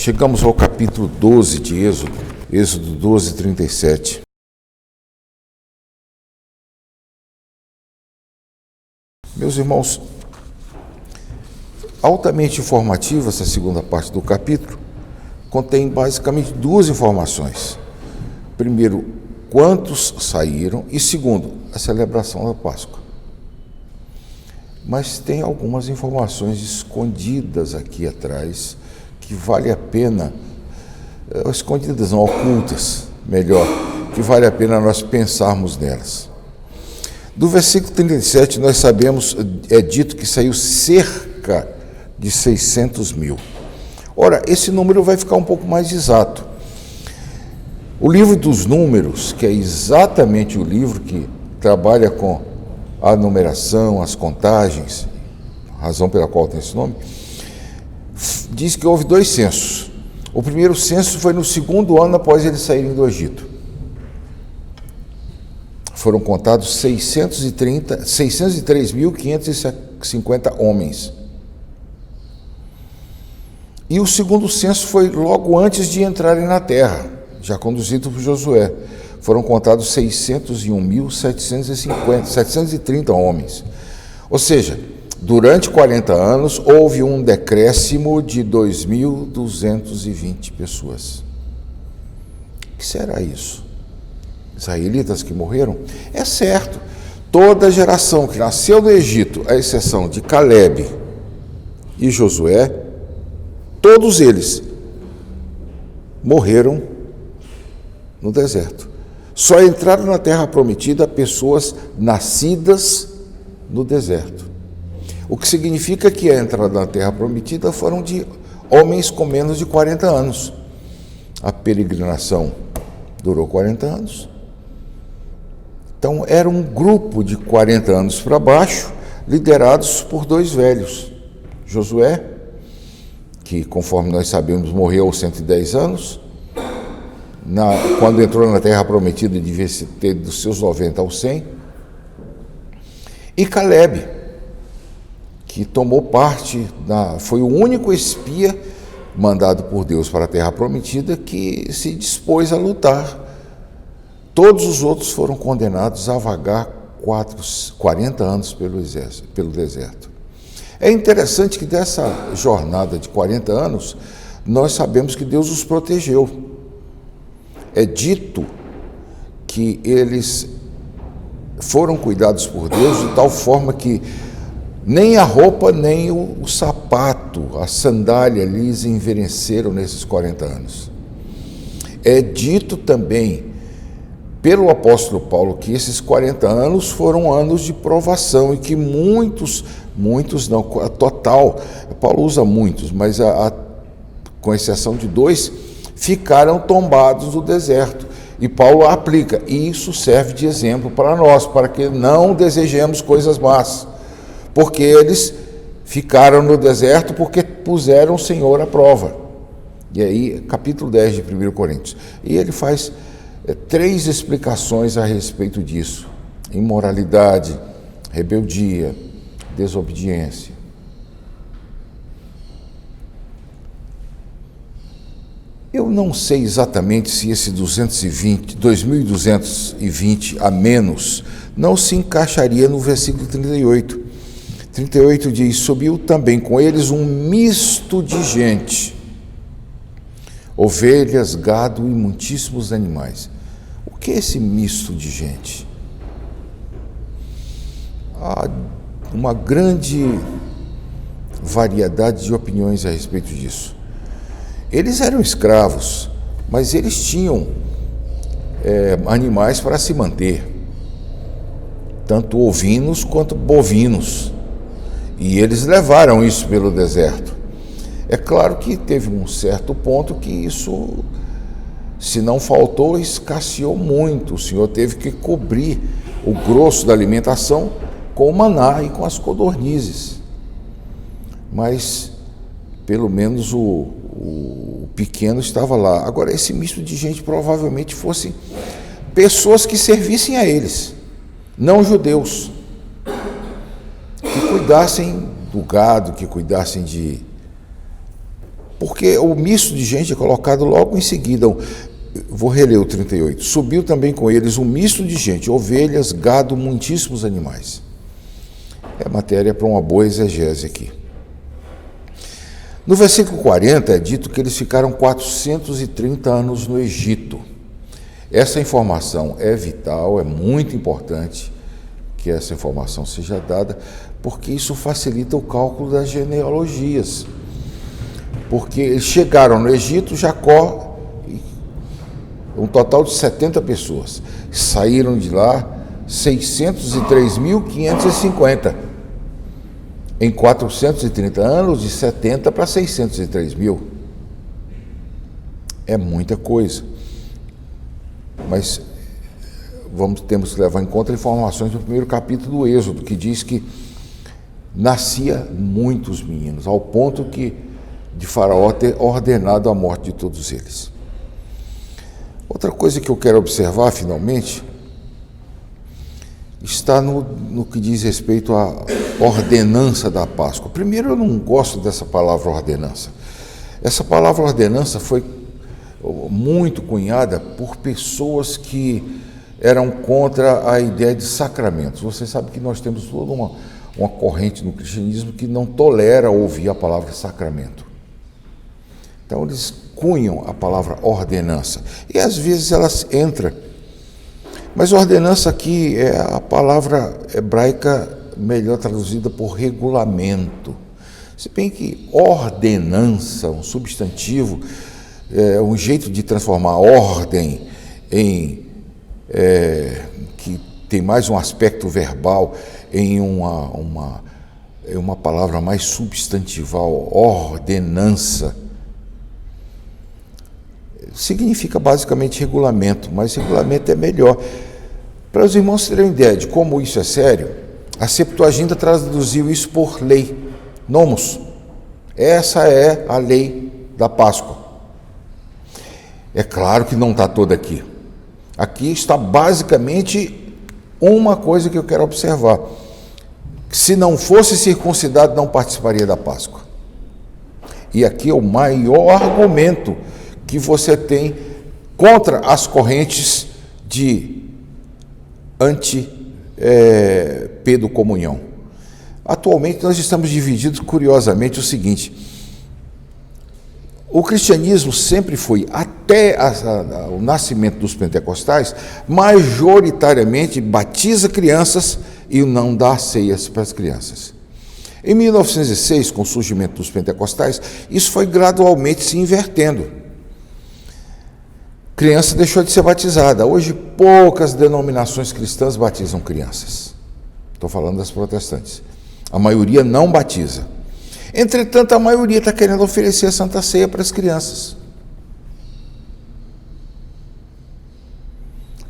Chegamos ao capítulo 12 de Êxodo, Êxodo 12, 37. Meus irmãos, altamente informativa essa segunda parte do capítulo, contém basicamente duas informações. Primeiro, quantos saíram, e segundo, a celebração da Páscoa. Mas tem algumas informações escondidas aqui atrás, que vale a pena, escondidas não, ocultas, melhor, que vale a pena nós pensarmos nelas. Do versículo 37, nós sabemos, é dito que saiu cerca de 600 mil. Ora, esse número vai ficar um pouco mais exato. O livro dos números, que é exatamente o livro que trabalha com a numeração, as contagens, razão pela qual tem esse nome, diz que houve dois censos. O primeiro censo foi no segundo ano após eles saírem do Egito. Foram contados 603.550 homens. E o segundo censo foi logo antes de entrarem na terra, já conduzido por Josué. Foram contados 601.730 homens. Ou seja, durante 40 anos, houve um decréscimo de 2.220 pessoas. O que será isso? Israelitas que morreram? É certo, toda geração que nasceu no Egito, à exceção de Caleb e Josué, todos eles morreram no deserto. Só entraram na terra prometida pessoas nascidas no deserto. O que significa que a entrada na terra prometida foram de homens com menos de 40 anos. A peregrinação durou 40 anos. Então, era um grupo de 40 anos para baixo, liderados por dois velhos. Josué, que, conforme nós sabemos, morreu aos 110 anos. Quando entrou na terra prometida, devia ter dos seus 90 aos 100. E Caleb, que tomou parte, foi o único espia mandado por Deus para a terra prometida que se dispôs a lutar. Todos os outros foram condenados a vagar 40 anos pelo deserto. É interessante que dessa jornada de 40 anos, nós sabemos que Deus os protegeu. É dito que eles foram cuidados por Deus de tal forma que nem a roupa, nem o sapato, a sandália lhes envelheceram nesses 40 anos. É dito também pelo apóstolo Paulo que esses 40 anos foram anos de provação e que muitos não, a total, Paulo usa muitos, mas com exceção de 2, ficaram tombados no deserto. E Paulo aplica, e isso serve de exemplo para nós, para que não desejemos coisas más, porque eles ficaram no deserto porque puseram o Senhor à prova. E aí, capítulo 10 de 1 Coríntios. E ele faz 3 explicações a respeito disso: imoralidade, rebeldia, desobediência. Eu não sei exatamente se esse 2.220 a menos não se encaixaria no versículo 38. 38 diz: subiu também com eles um misto de gente, ovelhas, gado e muitíssimos animais. O que é esse misto de gente? Há uma grande variedade de opiniões a respeito disso. Eles eram escravos, mas eles tinham animais para se manter, tanto ovinos quanto bovinos, e eles levaram isso pelo deserto. É claro que teve um certo ponto que isso, se não faltou, escasseou muito. O Senhor teve que cobrir o grosso da alimentação com o maná e com as codornizes. Mas, pelo menos, o pequeno estava lá. Agora, esse misto de gente provavelmente fosse pessoas que servissem a eles, não judeus, que cuidassem do gado, que cuidassem porque o misto de gente é colocado logo em seguida. Vou reler o 38. Subiu também com eles um misto de gente, ovelhas, gado, muitíssimos animais. É matéria para uma boa exegese aqui. No versículo 40 é dito que eles ficaram 430 anos no Egito. Essa informação é vital, é muito importante que essa informação seja dada, porque isso facilita o cálculo das genealogias. Porque eles chegaram no Egito, Jacó, um total de 70 pessoas. Saíram de lá 603.550. Em 430 anos, de 70 para 603 mil. É muita coisa. Mas temos que levar em conta informações do primeiro capítulo do Êxodo, que diz que nascia muitos meninos, ao ponto que de Faraó ter ordenado a morte de todos eles. Outra coisa que eu quero observar, finalmente, está no que diz respeito à ordenança da Páscoa. Primeiro, eu não gosto dessa palavra ordenança. Essa palavra ordenança foi muito cunhada por pessoas que eram contra a ideia de sacramentos. Você sabe que nós temos toda uma corrente no cristianismo que não tolera ouvir a palavra sacramento. Então, eles cunham a palavra ordenança. E, às vezes, elas entram. Mas ordenança aqui é a palavra hebraica melhor traduzida por regulamento. Se bem que ordenança, um substantivo, é um jeito de transformar ordem em... que tem mais um aspecto verbal, em uma palavra mais substantival, ordenança. Significa basicamente regulamento, mas regulamento é melhor. Para os irmãos terem ideia de como isso é sério, a Septuaginta traduziu isso por lei, nomos. Essa é a lei da Páscoa. É claro que não está toda aqui. Aqui está basicamente uma coisa que eu quero observar. Se não fosse circuncidado, não participaria da Páscoa. E aqui é o maior argumento que você tem contra as correntes de anti-pedocomunhão. Atualmente nós estamos divididos, curiosamente, o seguinte: o cristianismo sempre foi, até o nascimento dos pentecostais, majoritariamente batiza crianças e não dá ceias para as crianças. Em 1906, com o surgimento dos pentecostais, isso foi gradualmente se invertendo. Criança deixou de ser batizada. Hoje, poucas denominações cristãs batizam crianças. Estou falando das protestantes. A maioria não batiza. Entretanto, a maioria está querendo oferecer a Santa Ceia para as crianças.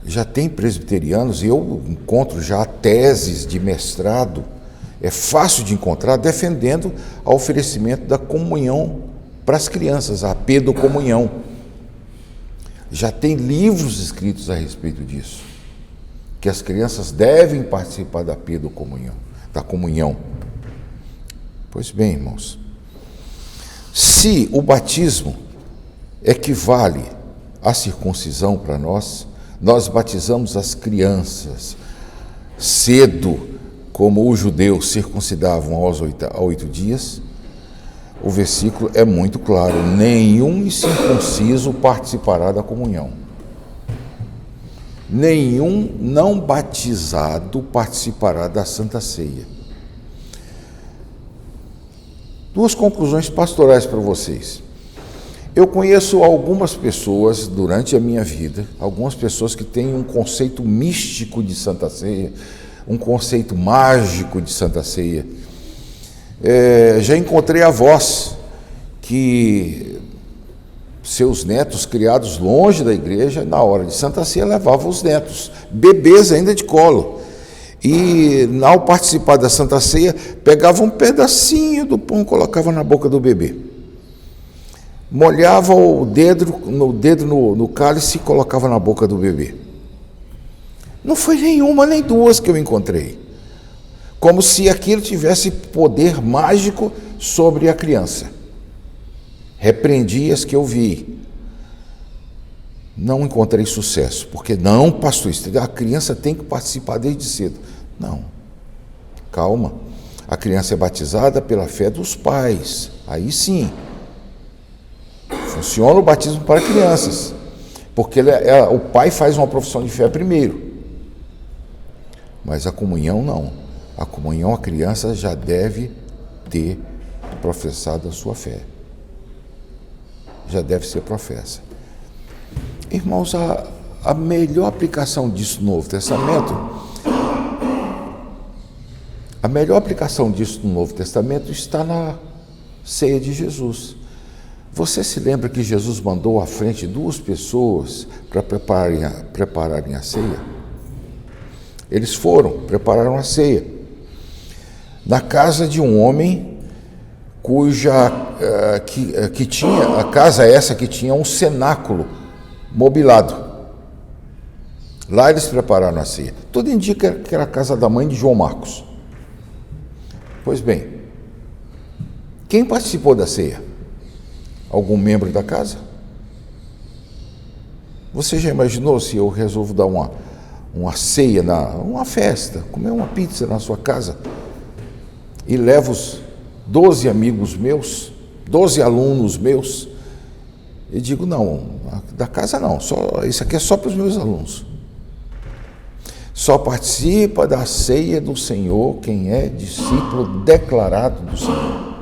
Já tem presbiterianos, e eu encontro já teses de mestrado, é fácil de encontrar, defendendo o oferecimento da comunhão para as crianças, a pedocomunhão. Já tem livros escritos a respeito disso, que as crianças devem participar da pedocomunhão, da comunhão. Pois bem, irmãos, se o batismo equivale à circuncisão para nós batizamos as crianças cedo, como os judeus circuncidavam aos 8 dias, o versículo é muito claro: nenhum incircunciso participará da comunhão. Nenhum não batizado participará da Santa Ceia. Duas conclusões pastorais para vocês. Eu conheço algumas pessoas durante a minha vida, algumas pessoas que têm um conceito místico de Santa Ceia, um conceito mágico de Santa Ceia. Já encontrei avós que seus netos criados longe da igreja, na hora de Santa Ceia, levavam os netos, bebês ainda de colo. E, ao participar da Santa Ceia, pegavam um pedacinho do pão e colocavam na boca do bebê. Molhava o dedo no cálice e colocava na boca do bebê. Não foi nenhuma nem duas que eu encontrei. Como se aquilo tivesse poder mágico sobre a criança. repreendi as que eu vi. Não encontrei sucesso, porque não, pastor, a criança tem que participar desde cedo. Não, calma. A criança é batizada pela fé dos pais. Aí sim, funciona o batismo para crianças, porque o pai faz uma profissão de fé primeiro. Mas a comunhão não. A comunhão a criança já deve ter professado a sua fé. Já deve ser professa. Irmãos, a melhor aplicação disso no Novo Testamento, está na ceia de Jesus. Você se lembra que Jesus mandou à frente 2 pessoas para prepararem a ceia? Eles prepararam a ceia na casa de um homem que tinha, a casa essa que tinha um cenáculo mobilado. Lá eles prepararam a ceia. Tudo indica que era a casa da mãe de João Marcos. Pois bem, quem participou da ceia? Algum membro da casa? Você já imaginou se eu resolvo dar uma ceia, uma festa, comer uma pizza na sua casa e levo os 12 amigos meus, 12 alunos meus, e digo, não, da casa não, isso aqui é só para os meus alunos. Só participa da ceia do Senhor quem é discípulo declarado do Senhor.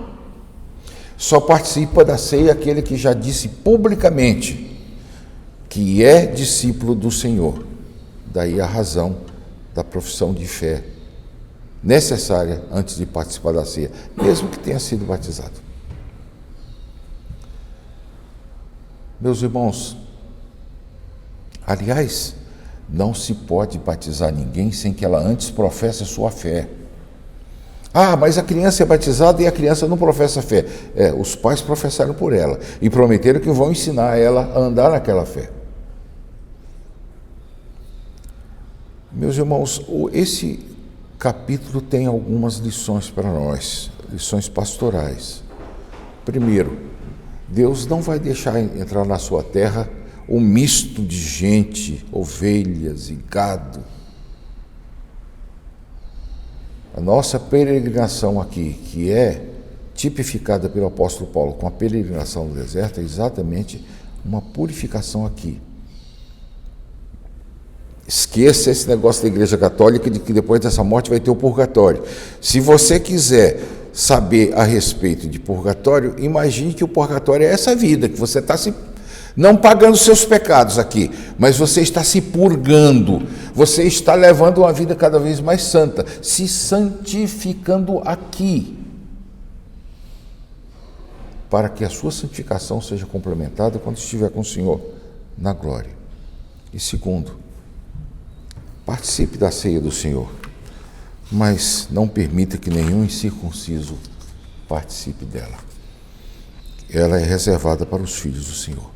Só participa da ceia aquele que já disse publicamente que é discípulo do Senhor. Daí a razão da profissão de fé necessária antes de participar da ceia, mesmo que tenha sido batizado. Meus irmãos, aliás, não se pode batizar ninguém sem que ela antes professe a sua fé. Ah, mas a criança é batizada e a criança não professa fé. Os pais professaram por ela e prometeram que vão ensinar ela a andar naquela fé. Meus irmãos, esse capítulo tem algumas lições para nós, lições pastorais. Primeiro, Deus não vai deixar entrar na sua terra um misto de gente, ovelhas e gado. A nossa peregrinação aqui, que é tipificada pelo apóstolo Paulo com a peregrinação no deserto, é exatamente uma purificação aqui. Esqueça esse negócio da Igreja Católica de que depois dessa morte vai ter o purgatório. Se você quiser saber a respeito de purgatório, imagine que o purgatório é essa vida, que você está não pagando seus pecados aqui, mas você está se purgando, você está levando uma vida cada vez mais santa, se santificando aqui, para que a sua santificação seja complementada quando estiver com o Senhor na glória. E segundo, participe da ceia do Senhor, mas não permita que nenhum incircunciso participe dela. Ela é reservada para os filhos do Senhor.